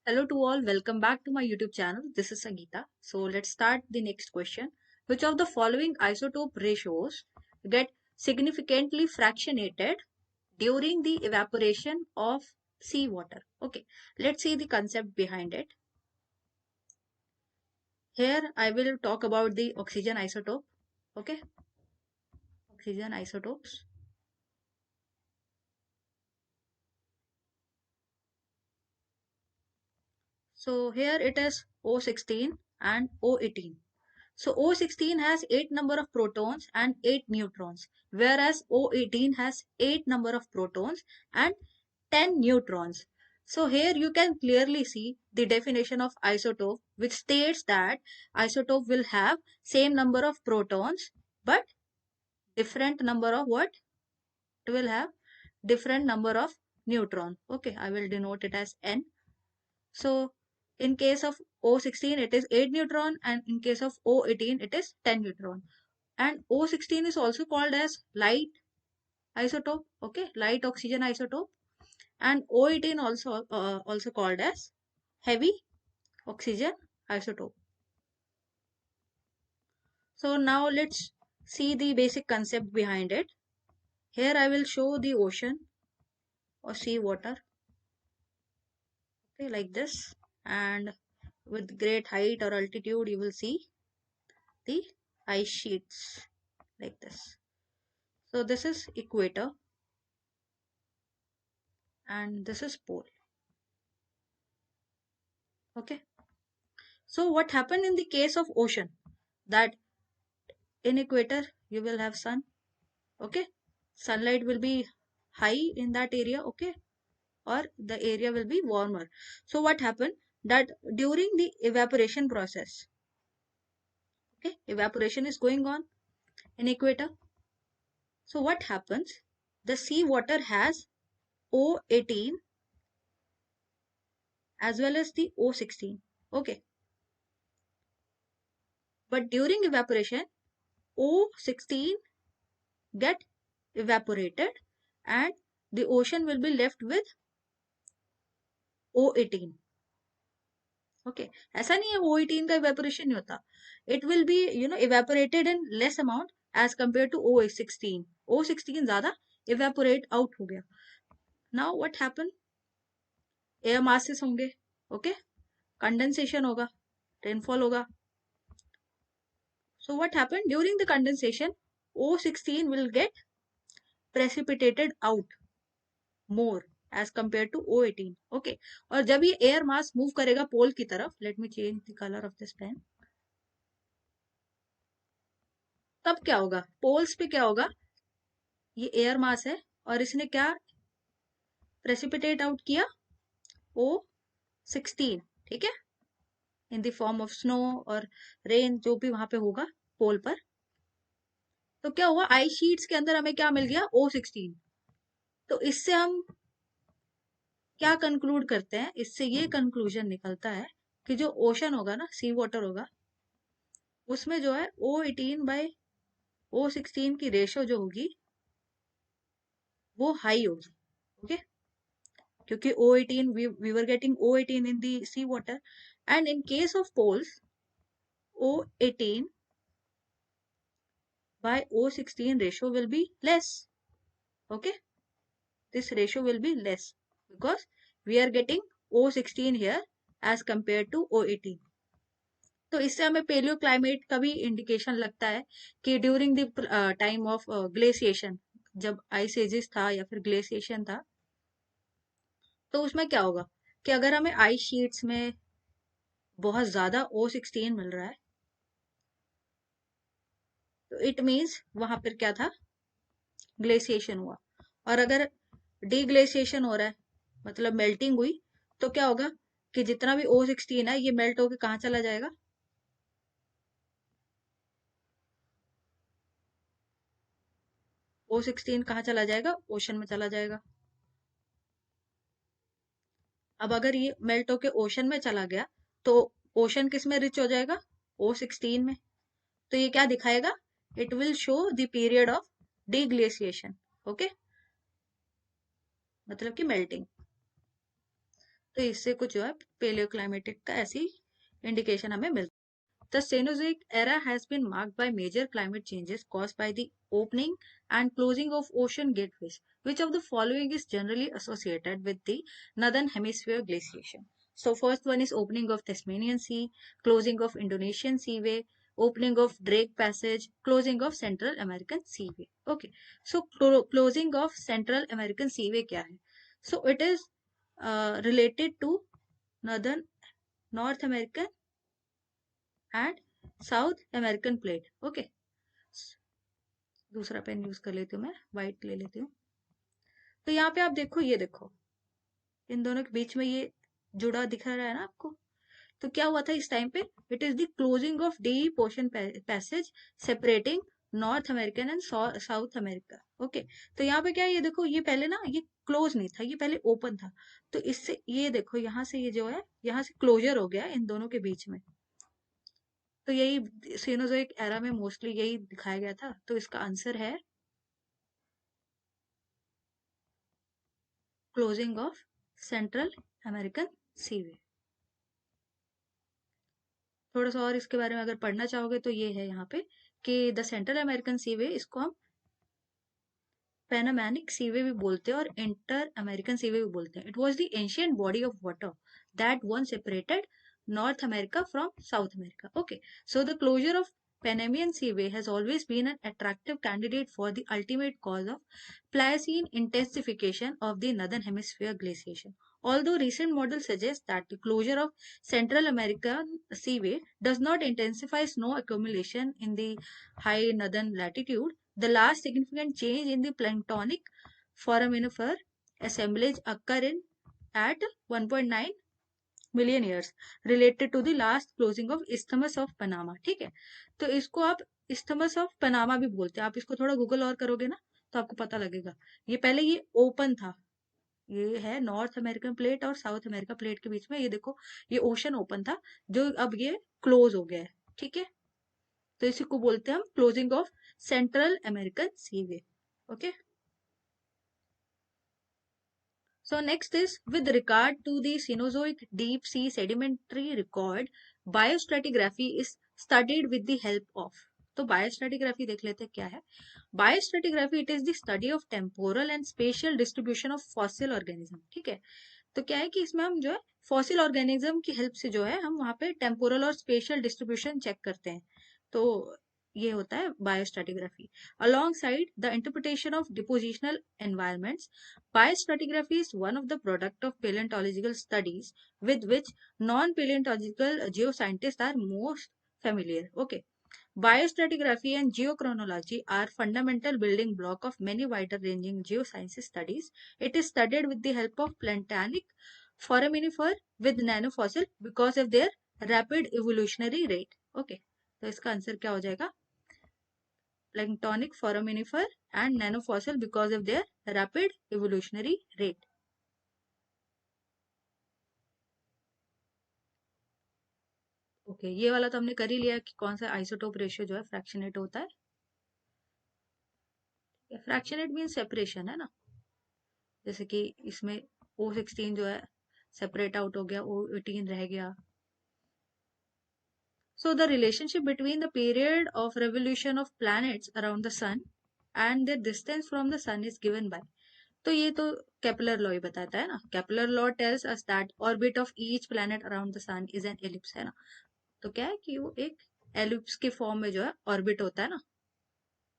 Hello to all, welcome back to my YouTube channel. This is Sangeeta. So let's start the next question. Which of the following isotope ratios get significantly fractionated during the evaporation of seawater? Okay, let's see the concept behind it. Here I will talk about the oxygen isotope. Okay, oxygen isotopes. So here it is O16 and O18. So O16 has 8 number of protons and 8 neutrons, whereas O18 has 8 number of protons and 10 neutrons. So here you can clearly see the definition of isotope, which states that isotope will have same number of protons but different number of what? It will have different number of neutron. Okay, I will denote it as N. So in case of O16 it is 8 neutron, and in case of O18 it is 10 neutron. And O16 is also called as light isotope, okay, light oxygen isotope, and O18 also called as heavy oxygen isotope. So now let's see the basic concept behind it. Here I will show the ocean or sea water, okay, like this, and with great height or altitude you will see the ice sheets like this. So this is equator and this is pole. Okay. So what happened in the case of ocean? That in equator you will have sun. Okay. Sunlight will be high in that area. Okay. Or the area will be warmer. So what happened? That during the evaporation process. Okay. Evaporation is going on in equator. So what happens? The sea water has O18 as well as the O16. Okay. But during evaporation, O16 get evaporated and the ocean will be left with O18. Okay, ऐसा नहीं है O18 का evaporation नहीं होता. It will be evaporated in less amount as compared to O16. O16 ज़्यादा evaporate out हो गया. Now what happened? Air masses होंगे. Okay, condensation होगा, rainfall होगा. So what happened? During the condensation, O16 will get precipitated out more as compared to O18. Okay, और जब ये air mass move करेगा पोल की तरफ, let me change the colour of this pen, तब क्या होगा? पोल्स पे क्या होगा? ये एयर मास है और इसने क्या प्रेसिपिटेट आउट किया? O16. ठीक है, in the form of snow और रेन, जो भी वहां पे होगा पोल पर. तो क्या हुआ? आइस शीट्स के अंदर हमें क्या मिल गया? O16. तो इससे हम क्या कंक्लूड करते हैं? इससे ये कंक्लूजन निकलता है कि जो ओशन होगा ना, सी वाटर होगा, उसमें जो है O18 बाय O16 की रेशो जो होगी वो हाई होगी. ओके, क्योंकि O18 we were getting O18 in the sea water, and in case of poles O18 by O16 ratio will be less. Okay, this ratio will be less because we are getting O16 here as compared to O18. तो इससे हमें paleo climate का भी indication लगता है कि during the time of glaciation, जब ice edges था या फिर ग्लेशिएशन था, तो उसमें क्या होगा कि अगर हमें आइस शीट्स में बहुत ज्यादा O16 मिल रहा है तो इट मीन्स वहां पर क्या था? ग्लेशिएशन हुआ. और अगर डीग्लेशिएशन हो रहा है, मतलब मेल्टिंग हुई, तो क्या होगा कि जितना भी O16 है ये मेल्ट होकर कहाँ चला जाएगा? O16 कहाँ चला जाएगा? ओशन में चला जाएगा. अब अगर ये मेल्ट होके ओशन में चला गया तो ओशन किस में रिच हो जाएगा? O16 में. तो ये क्या दिखाएगा? It will show the period of deglaciation. Okay, मतलब कि मेल्टिंग. तो इससे कुछ जो है पेलियोक्लाइमेटिक का ऐसी इंडिकेशन हमें मिलता है। The Cenozoic era has been marked by major climate changes caused by the opening and closing of ocean gateways. Which of the following is generally associated with the Northern Hemisphere glaciation? So, first one is opening of Tasmanian Sea, closing of Indonesian Seaway, opening of Drake Passage, closing of Central American Seaway. Okay, so closing of Central American Seaway क्या है? So, it is related to Northern North American and south American plate. Okay, दूसरा pen use कर लेती हूँ, मैं white ले लेती हूँ। तो यहाँ पे आप देखो, ये देखो इन दोनों के बीच में ये जुड़ा दिख रहा है ना आपको। तो क्या हुआ था इस टाइम पे? It is the closing of deep ocean passage separating north American and south America. Okay, तो यहाँ पे क्या है, ये देखो ये पहले ना ये क्लोज नहीं था, ये पहले ओपन था। तो इससे ये देखो यहाँ से ये जो है यहाँ से क्लोजर हो गया इन दोनों के बीच में। तो यही सीनोजोइक एरा में मोस्टली यही दिखाया गया था। तो इसका आंसर है क्लोजिंग ऑफ सेंट्रल अमेरिकन सीवे। थोड़ा सा और इसके बारे में अगर पढ़ना चाहोगे तो ये है यहाँ पे कि द सेंट्रल अमेरिकन सीवे, इसको हम पैनामैनिक सीवे भी बोलते हैं और इंटर अमेरिकन सीवे भी बोलते हैं। It was the ancient body of water that one separated North America from South America. Okay, so the closure of Panamanian Seaway has always been an attractive candidate for the ultimate cause of Pliocene intensification of the Northern Hemisphere glaciation. Although recent models suggest that the closure of Central American Seaway does not intensify snow accumulation in the high northern latitude, the last significant change in the planktonic foraminifer assemblage occur in at 1.9 million years related to the last closing of isthmus of Panama. ठीक है, तो इसको आप isthmus of Panama भी बोलते हैं। आप इसको थोड़ा गूगल और करोगे ना तो आपको पता लगेगा। ये पहले ये ओपन था, ये है नॉर्थ अमेरिकन प्लेट और साउथ अमेरिका प्लेट के बीच में, ये देखो ये ओशन ओपन था जो अब ये क्लोज हो गया है। ठीक है, तो इसी को बोलते हैं हम closing of Central American seaway. Okay, so next is with regard to the Cenozoic deep sea sedimentary record, biostratigraphy is studied with the help of. तो बायोस्ट्रेटिग्राफी देख लेते हैं क्या है। Biostratigraphy it is the study of temporal and spatial distribution of fossil organism. ठीक है, तो क्या है कि इसमें हम जो है फॉसिल ऑर्गेनिज्म की हेल्प से जो है हम वहाँ पे टेम्पोरल और स्पेशियल डिस्ट्रीब्यूशन चेक करते हैं। तो ये होता है बायोस्ट्रेटिग्राफी। Alongside the interpretation of depositional environments, biostratigraphy is one of the product of paleontological studies with which non-paleontological geoscientists are most familiar. Okay. Biostratigraphy and geochronology are fundamental building block of many wider ranging geosciences studies. It is studied with the help of planktonic foraminifer with nanofossil because of their rapid evolutionary rate. Okay. तो इसका answer क्या हो जाएगा? Planktonic foraminifer and nanofossil because of their rapid evolutionary rate. Okay, ये वाला तो हमने कर ही लिया कि कौन सा आइसोटोप रेशियो जो है फ्रैक्शनेट होता है। फ्रैक्शनेट मीन सेपरेशन है ना, जैसे कि इसमें O16 जो है सेपरेट आउट हो गया, O18 रह गया। So the relationship between the period of revolution of planets around the sun and their distance from the sun is given by, तो ये तो केपलर लॉ ही बताता है ना। Kepler law tells us that orbit of each planet around the sun is an ellipse, है ना। तो क्या है कि वो एक एलिप्स के फॉर्म में जो है ऑर्बिट होता है ना।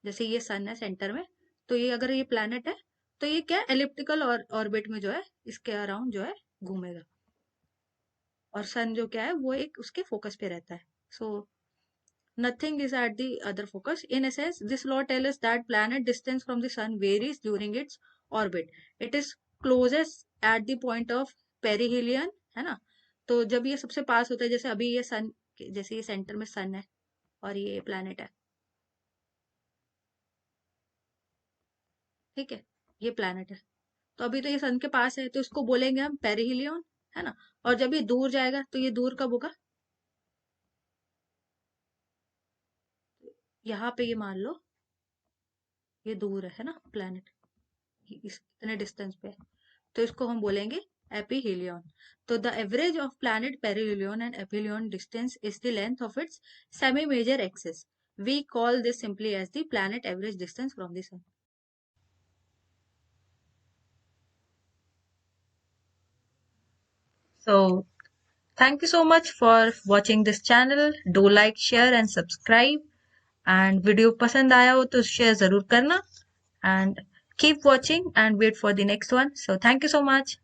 जैसे ये सन है सेंटर में, तो ये अगर ये प्लैनेट है तो ये क्या एलिप्टिकल और ऑर्बिट में जो है इसके अराउंड जो है घूमेगा, और सन जो क्या है वो एक उसके फोकस पे रहता है। सो nothing is at the other focus. In a sense, this law tells us that planet distance from the sun varies during its orbit. It is closest at the point of perihelion, है ना। तो जब ये सबसे पास होता है, जैसे अभी ये सन, जैसे ये सेंटर में सन है और ये प्लैनेट है, ठीक है, ये प्लैनेट है। तो अभी तो ये सन के पास है तो इसको बोलेंगे हम पेरिहिलियन, है ना। और जब ये दूर जाएगा तो ये दूर कब होगा? यहाँ पे ये मान लो ये दूर है ना प्लैनेट, इस इतने डिस्टेंस पे है, तो इसको हम बोलेंगे Aphelion. So the average of planet perihelion and aphelion distance is the length of its semi-major axis. We call this simply as the planet average distance from the Sun. So thank you so much for watching this channel. Do like, share and subscribe. And video पसंद आया हो तो share जरूर करना. And keep watching and wait for the next one. So thank you so much.